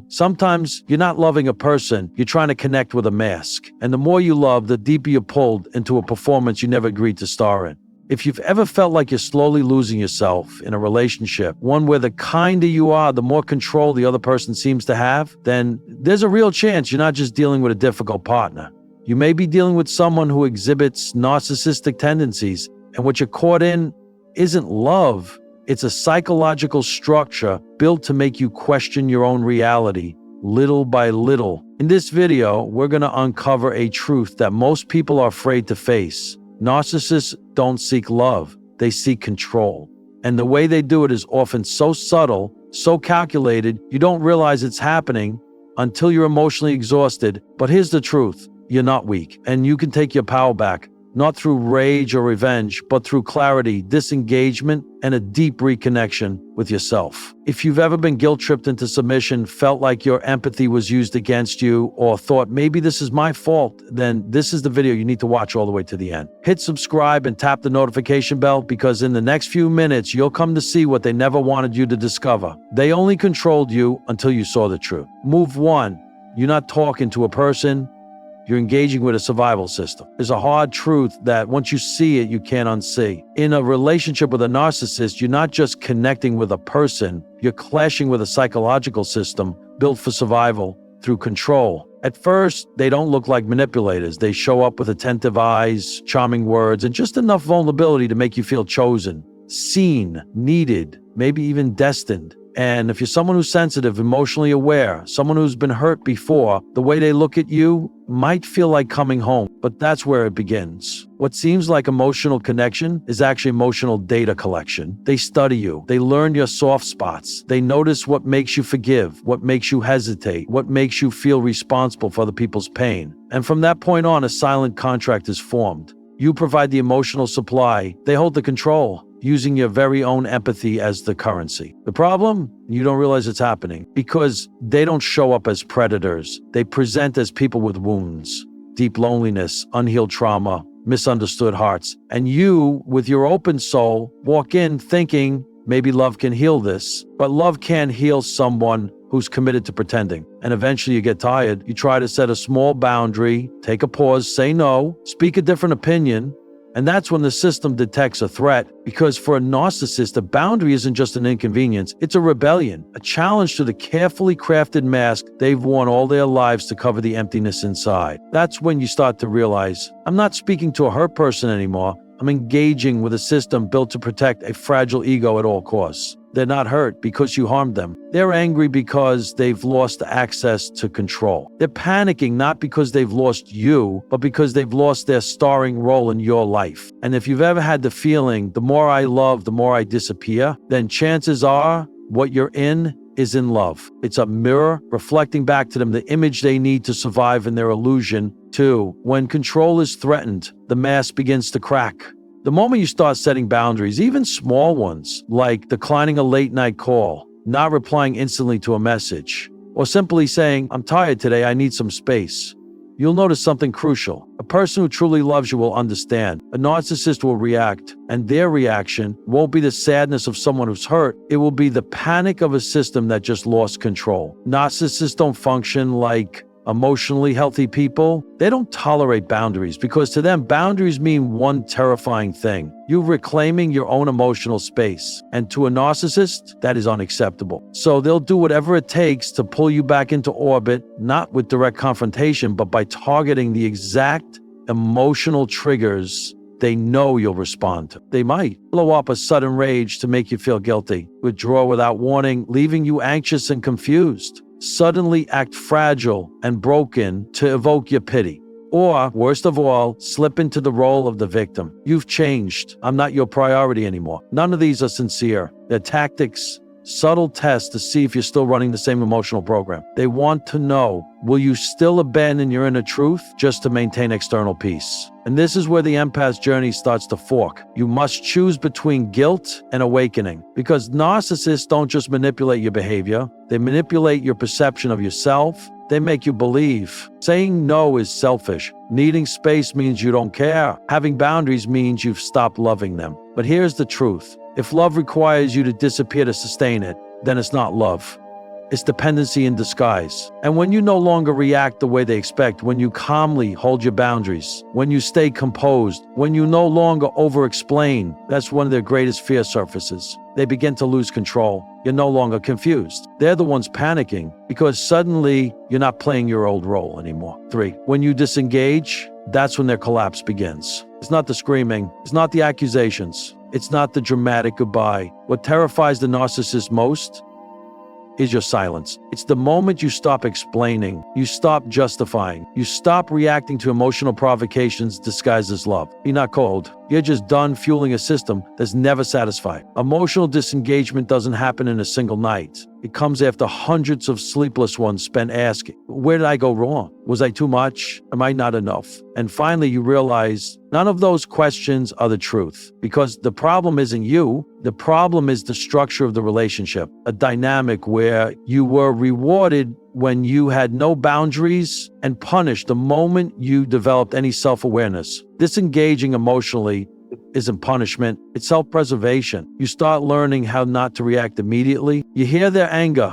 Sometimes you're not loving a person, you're trying to connect with a mask. And the more you love, the deeper you're pulled into a performance you never agreed to star in. If you've ever felt like you're slowly losing yourself in a relationship, one where the kinder you are, the more control the other person seems to have, then there's a real chance you're not just dealing with a difficult partner. You may be dealing with someone who exhibits narcissistic tendencies, and what you're caught in isn't love. It's a psychological structure built to make you question your own reality, little by little. In this video, we're going to uncover a truth that most people are afraid to face. Narcissists don't seek love, they seek control. And the way they do it is often so subtle, so calculated, you don't realize it's happening until you're emotionally exhausted. But here's the truth, you're not weak, and you can take your power back. Not through rage or revenge, but through clarity, disengagement, and a deep reconnection with yourself. If you've ever been guilt-tripped into submission, felt like your empathy was used against you, or thought maybe this is my fault, then this is the video you need to watch all the way to the end. Hit subscribe and tap the notification bell, because in the next few minutes, you'll come to see what they never wanted you to discover. They only controlled you until you saw the truth. Move 1. You're not talking to a person. You're engaging with a survival system. There's a hard truth that once you see it, you can't unsee. In a relationship with a narcissist, you're not just connecting with a person, you're clashing with a psychological system built for survival through control. At first, they don't look like manipulators. They show up with attentive eyes, charming words, and just enough vulnerability to make you feel chosen, seen, needed, maybe even destined. And if you're someone who's sensitive, emotionally aware, someone who's been hurt before, the way they look at you might feel like coming home, but that's where it begins. What seems like emotional connection is actually emotional data collection. They study you. They learn your soft spots. They notice what makes you forgive, what makes you hesitate, what makes you feel responsible for other people's pain. And from that point on, a silent contract is formed. You provide the emotional supply. They hold the control, using your very own empathy as the currency. The problem? You don't realize it's happening because they don't show up as predators. They present as people with wounds, deep loneliness, unhealed trauma, misunderstood hearts. And you, with your open soul, walk in thinking, maybe love can heal this. But love can't heal someone who's committed to pretending. And eventually you get tired. You try to set a small boundary, take a pause, say no, speak a different opinion. And that's when the system detects a threat, because for a narcissist, a boundary isn't just an inconvenience, it's a rebellion, a challenge to the carefully crafted mask they've worn all their lives to cover the emptiness inside. That's when you start to realize, I'm not speaking to a hurt person anymore, I'm engaging with a system built to protect a fragile ego at all costs. They're not hurt because you harmed them. They're angry because they've lost access to control. They're panicking not because they've lost you, but because they've lost their starring role in your life. And if you've ever had the feeling, the more I love, the more I disappear, then chances are what you're in is in love. It's a mirror reflecting back to them the image they need to survive in their illusion. 2. When control is threatened, the mask begins to crack. The moment you start setting boundaries, even small ones, like declining a late-night call, not replying instantly to a message, or simply saying, I'm tired today, I need some space, you'll notice something crucial. A person who truly loves you will understand. A narcissist will react, and their reaction won't be the sadness of someone who's hurt. It will be the panic of a system that just lost control. Narcissists don't function like emotionally healthy people. They don't tolerate boundaries because to them, boundaries mean one terrifying thing: you reclaiming your own emotional space. And to a narcissist, that is unacceptable. So they'll do whatever it takes to pull you back into orbit, not with direct confrontation, but by targeting the exact emotional triggers they know you'll respond to. They might blow up a sudden rage to make you feel guilty, withdraw without warning, leaving you anxious and confused, suddenly act fragile and broken to evoke your pity. Or, worst of all, slip into the role of the victim. You've changed. I'm not your priority anymore. None of these are sincere. They're tactics, subtle tests to see if you're still running the same emotional program. They want to know, will you still abandon your inner truth just to maintain external peace? And this is where the empath's journey starts to fork. You must choose between guilt and awakening, because narcissists don't just manipulate your behavior, they manipulate your perception of yourself. They make you believe saying no is selfish. Needing space means you don't care. Having boundaries means you've stopped loving them. But here's the truth. If love requires you to disappear to sustain it, then it's not love. It's dependency in disguise. And when you no longer react the way they expect, when you calmly hold your boundaries, when you stay composed, when you no longer over-explain, that's one of their greatest fear surfaces. They begin to lose control. You're no longer confused. They're the ones panicking because suddenly you're not playing your old role anymore. 3, when you disengage, that's when their collapse begins. It's not the screaming. It's not the accusations. It's not the dramatic goodbye. What terrifies the narcissist most is your silence. It's the moment you stop explaining, you stop justifying, you stop reacting to emotional provocations disguised as love. You're not cold. You're just done fueling a system that's never satisfied. Emotional disengagement doesn't happen in a single night. It comes after hundreds of sleepless ones spent asking, where did I go wrong? Was I too much? Am I not enough? And finally, you realize none of those questions are the truth, because the problem isn't you. The problem is the structure of the relationship, a dynamic where you were rewarded when you had no boundaries and punished the moment you developed any self-awareness. Disengaging emotionally isn't punishment, it's self-preservation. You start learning how not to react immediately. You hear their anger,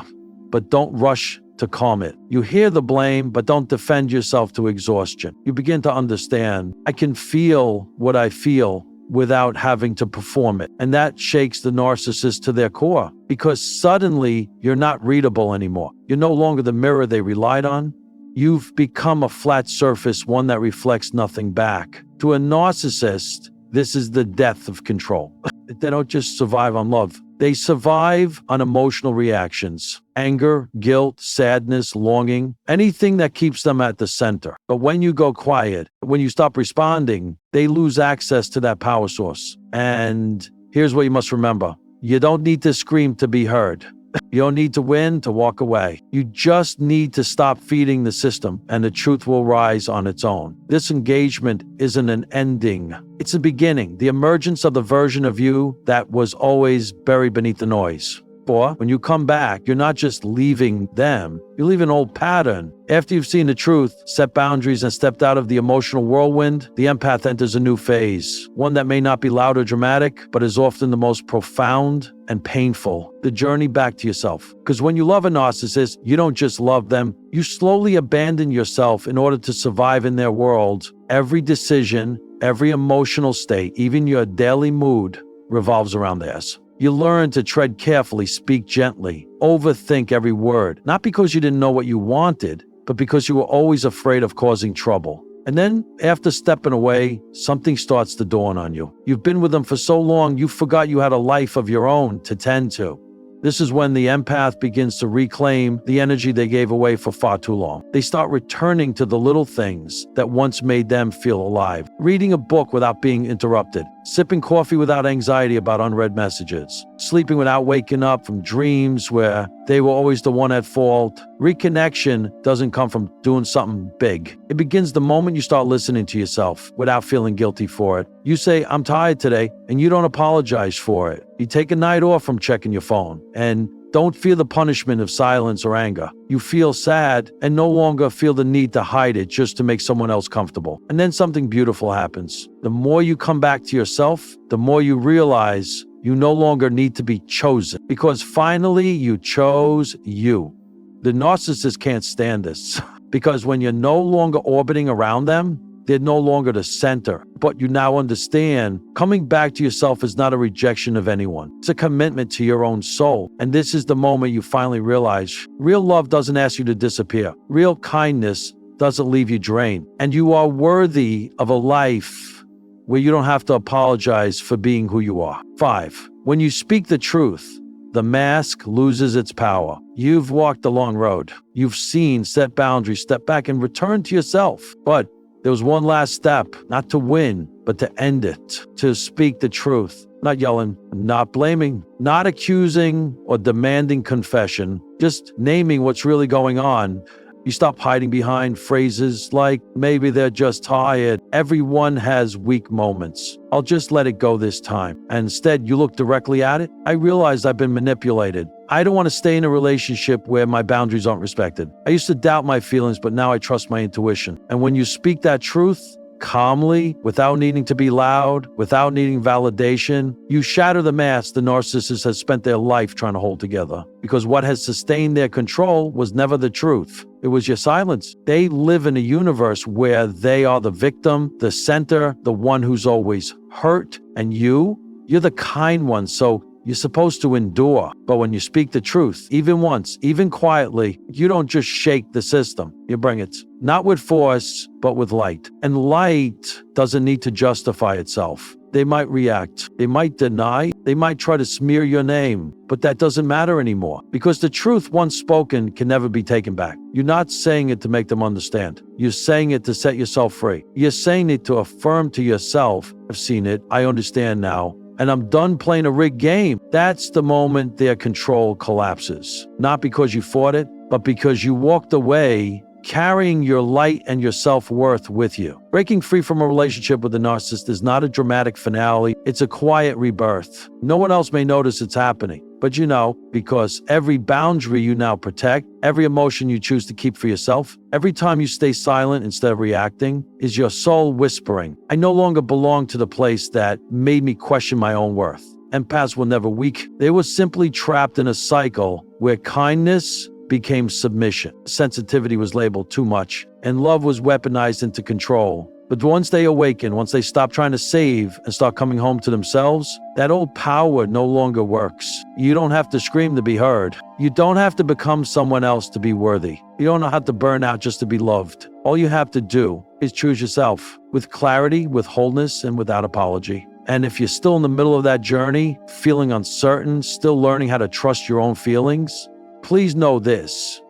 but don't rush to calm it. You hear the blame, but don't defend yourself to exhaustion. You begin to understand, I can feel what I feel without having to perform it. And that shakes the narcissist to their core, because suddenly you're not readable anymore. You're no longer the mirror they relied on. You've become a flat surface, one that reflects nothing back. To a narcissist, this is the death of control. They don't just survive on love. They survive on emotional reactions, anger, guilt, sadness, longing, anything that keeps them at the center. But when you go quiet, when you stop responding, they lose access to that power source. And here's what you must remember. You don't need to scream to be heard. You don't need to win to walk away. You just need to stop feeding the system, and the truth will rise on its own. This engagement isn't an ending. It's a beginning, the emergence of the version of you that was always buried beneath the noise. For when you come back, you're not just leaving them, you leave an old pattern. After you've seen the truth, set boundaries, and stepped out of the emotional whirlwind, the empath enters a new phase, one that may not be loud or dramatic, but is often the most profound and painful. The journey back to yourself. Because when you love a narcissist, you don't just love them, you slowly abandon yourself in order to survive in their world. Every decision, every emotional state, even your daily mood, revolves around theirs. You learn to tread carefully, speak gently, overthink every word, not because you didn't know what you wanted, but because you were always afraid of causing trouble. And then, after stepping away, something starts to dawn on you. You've been with them for so long, you forgot you had a life of your own to tend to. This is when the empath begins to reclaim the energy they gave away for far too long. They start returning to the little things that once made them feel alive. Reading a book without being interrupted. Sipping coffee without anxiety about unread messages. Sleeping without waking up from dreams where they were always the one at fault. Reconnection doesn't come from doing something big. It begins the moment you start listening to yourself without feeling guilty for it. You say, I'm tired today, and you don't apologize for it. You take a night off from checking your phone and don't feel the punishment of silence or anger. You feel sad and no longer feel the need to hide it just to make someone else comfortable. And then something beautiful happens. The more you come back to yourself, the more you realize you no longer need to be chosen, because finally you chose you. The narcissist can't stand this because when you're no longer orbiting around them, they're no longer the center. But you now understand, coming back to yourself is not a rejection of anyone. It's a commitment to your own soul. And this is the moment you finally realize real love doesn't ask you to disappear. Real kindness doesn't leave you drained. And you are worthy of a life where you don't have to apologize for being who you are. 5, when you speak the truth, the mask loses its power. You've walked a long road. You've seen, set boundaries, step back, and return to yourself. But there was one last step, not to win, but to end it, to speak the truth, not yelling, not blaming, not accusing or demanding confession, just naming what's really going on. You stop hiding behind phrases like, maybe they're just tired. Everyone has weak moments. I'll just let it go this time. And instead, you look directly at it. I realized I've been manipulated. I don't want to stay in a relationship where my boundaries aren't respected. I used to doubt my feelings, but now I trust my intuition. And when you speak that truth, calmly, without needing to be loud, without needing validation. You shatter the mask the narcissist has spent their life trying to hold together. Because what has sustained their control was never the truth. It was your silence. They live in a universe where they are the victim, the center, the one who's always hurt. And you're the kind one, so you're supposed to endure. But when you speak the truth, even once, even quietly, you don't just shake the system. You bring it. Not with force, but with light. And light doesn't need to justify itself. They might react. They might deny. They might try to smear your name. But that doesn't matter anymore. Because the truth once spoken can never be taken back. You're not saying it to make them understand. You're saying it to set yourself free. You're saying it to affirm to yourself, I've seen it, I understand now, and I'm done playing a rigged game. That's the moment their control collapses. Not because you fought it, but because you walked away carrying your light and your self-worth with you. Breaking free from a relationship with a narcissist is not a dramatic finale. It's a quiet rebirth. No one else may notice it's happening, but you know, because every boundary you now protect, every emotion you choose to keep for yourself, every time you stay silent instead of reacting, is your soul whispering, I no longer belong to the place that made me question my own worth. Empaths were never weak. They were simply trapped in a cycle where kindness became submission. Sensitivity was labeled too much, and love was weaponized into control. But once they awaken, once they stop trying to save and start coming home to themselves, that old power no longer works. You don't have to scream to be heard. You don't have to become someone else to be worthy. You don't have to burn out just to be loved. All you have to do is choose yourself with clarity, with wholeness, and without apology. And if you're still in the middle of that journey, feeling uncertain, still learning how to trust your own feelings, please know this.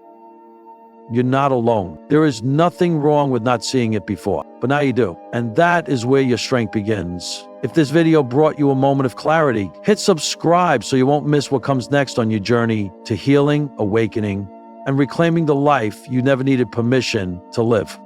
You're not alone. There is nothing wrong with not seeing it before, but now you do. And that is where your strength begins. If this video brought you a moment of clarity, hit subscribe so you won't miss what comes next on your journey to healing, awakening, and reclaiming the life you never needed permission to live.